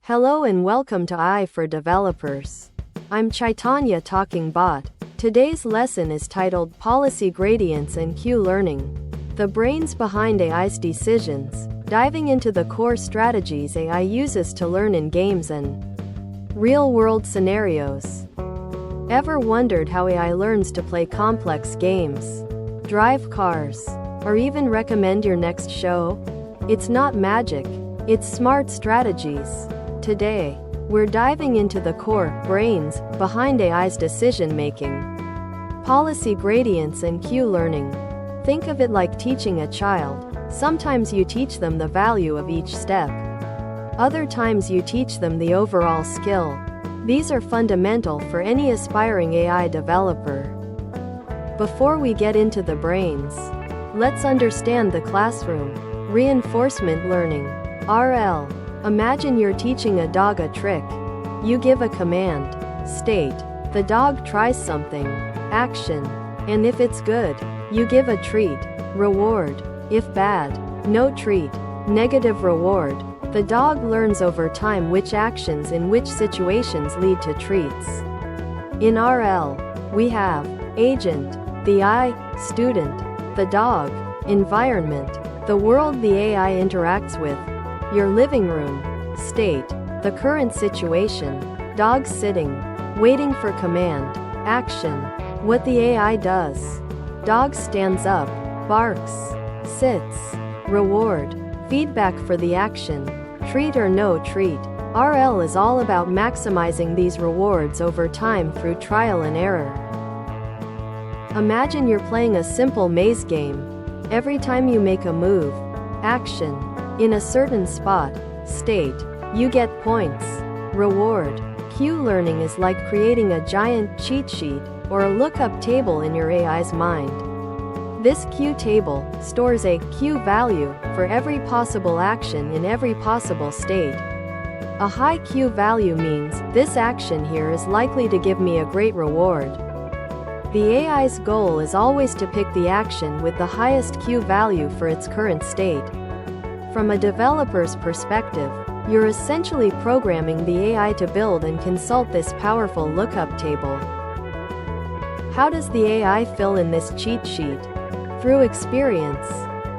Hello and welcome to AI for Developers. I'm Chaitanya talking bot. Today's lesson is titled Policy Gradients and Q-Learning. The brains behind AI's decisions, diving into the core strategies AI uses to learn in games and real-world scenarios. Ever wondered how AI learns to play complex games, drive cars, or even recommend your next show? It's not magic, it's smart strategies. Today, we're diving into the core brains behind AI's decision-making. Policy gradients and Q-learning. Think of it like teaching a child. Sometimes you teach them the value of each step. Other times you teach them the overall skill. These are fundamental for any aspiring AI developer. Before we get into the brains, let's understand the classroom. Reinforcement learning. RL. Imagine you're teaching a dog a trick. You give a command. State. The dog tries something. Action. And if it's good, you give a treat. Reward. If bad, no treat. Negative reward. The dog learns over time which actions in which situations lead to treats. In RL, we have agent, the I, student, the dog, environment, the world the AI interacts with, your living room, state, the current situation, dog sitting, waiting for command, action, what the AI does. Dog stands up, barks, sits, reward, feedback for the action, treat or no treat. RL is all about maximizing these rewards over time through trial and error. Imagine you're playing a simple maze game. Every time you make a move, action, in a certain spot, state, you get points. Reward. Q-learning is like creating a giant cheat sheet or a lookup table in your AI's mind. This Q table stores a Q value for every possible action in every possible state. A high Q value means this action here is likely to give me a great reward. The AI's goal is always to pick the action with the highest Q value for its current state. From a developer's perspective, you're essentially programming the AI to build and consult this powerful lookup table. How does the AI fill in this cheat sheet? Through experience.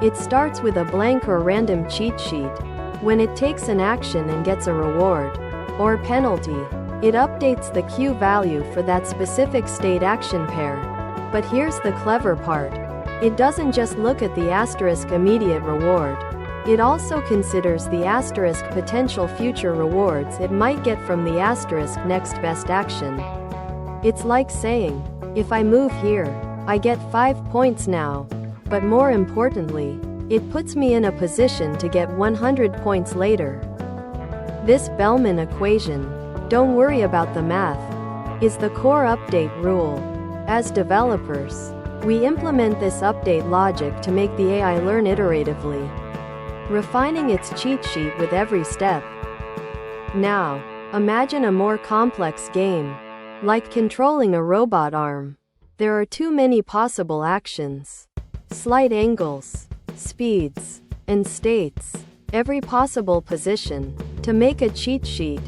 It starts with a blank or random cheat sheet. When it takes an action and gets a reward or penalty, it updates the Q value for that specific state action pair. But here's the clever part. It doesn't just look at the asterisk immediate reward. It also considers the asterisk potential future rewards it might get from the asterisk next best action. It's like saying, if I move here, I get 5 points now. But more importantly, it puts me in a position to get 100 points later. This Bellman equation, don't worry about the math, is the core update rule. As developers, we implement this update logic to make the AI learn iteratively, refining its cheat sheet with every step. Now, imagine a more complex game, like controlling a robot arm. There are too many possible actions, slight angles, speeds, and states, every possible position. To make a cheat sheet,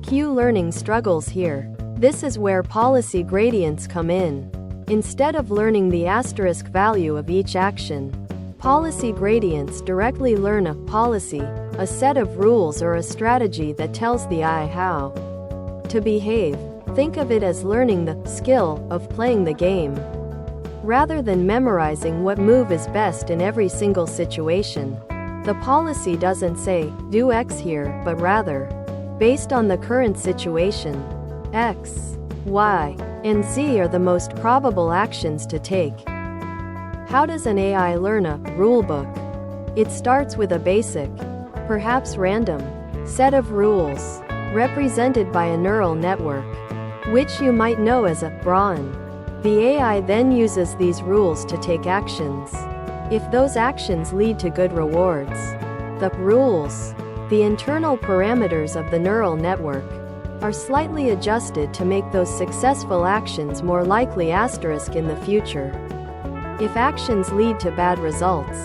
Q-learning struggles here. This is where policy gradients come in. Instead of learning the asterisk value of each action, policy gradients directly learn a policy, a set of rules or a strategy that tells the AI how to behave. Think of it as learning the skill of playing the game, rather than memorizing what move is best in every single situation. The policy doesn't say, do X here, but rather, based on the current situation, X, Y, and Z are the most probable actions to take. How does an AI learn a rulebook? It starts with a basic, perhaps random, set of rules, represented by a neural network, which you might know as a brain. The AI then uses these rules to take actions. If those actions lead to good rewards, the rules, the internal parameters of the neural network, are slightly adjusted to make those successful actions more likely asterisk in the future. If actions lead to bad results,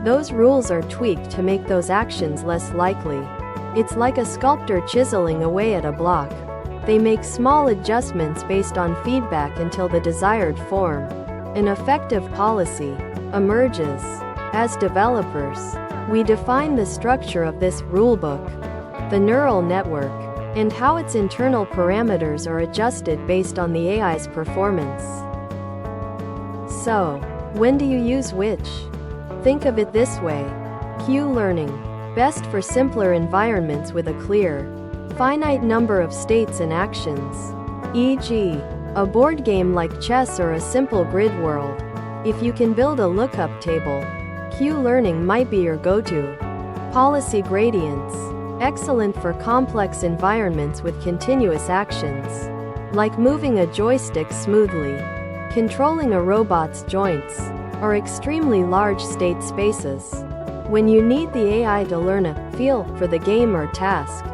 those rules are tweaked to make those actions less likely. It's like a sculptor chiseling away at a block. They make small adjustments based on feedback until the desired form. An effective policy emerges. As developers, we define the structure of this rulebook, the neural network, and how its internal parameters are adjusted based on the AI's performance. So, when do you use which? Think of it this way. Q-learning, best for simpler environments with a clear, finite number of states and actions, e.g., a board game like chess or a simple grid world. If you can build a lookup table, Q-learning might be your go-to. Policy gradients, excellent for complex environments with continuous actions, like moving a joystick smoothly, controlling a robot's joints, or extremely large state spaces. When you need the AI to learn a feel for the game or task,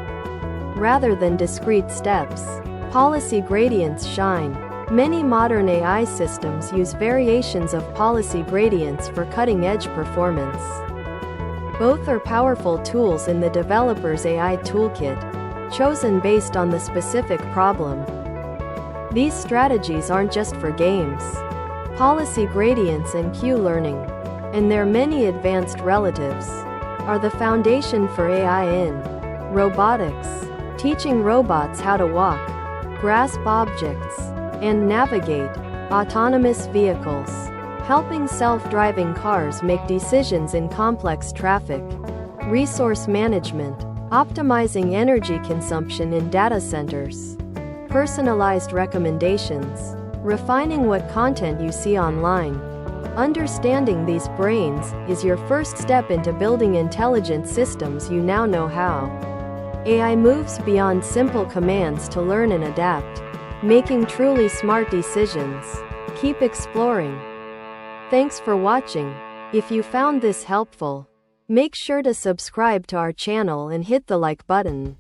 rather than discrete steps, policy gradients shine. Many modern AI systems use variations of policy gradients for cutting-edge performance. Both are powerful tools in the developer's AI toolkit, chosen based on the specific problem. These strategies aren't just for games. Policy gradients and Q-learning, and their many advanced relatives, are the foundation for AI in robotics, teaching robots how to walk, grasp objects, and navigate, autonomous vehicles, helping self-driving cars make decisions in complex traffic, resource management, optimizing energy consumption in data centers, personalized recommendations, refining what content you see online. Understanding these brains is your first step into building intelligent systems you now know how. AI moves beyond simple commands to learn and adapt, making truly smart decisions. Keep exploring. Thanks for watching. If you found this helpful, make sure to subscribe to our channel and hit the like button.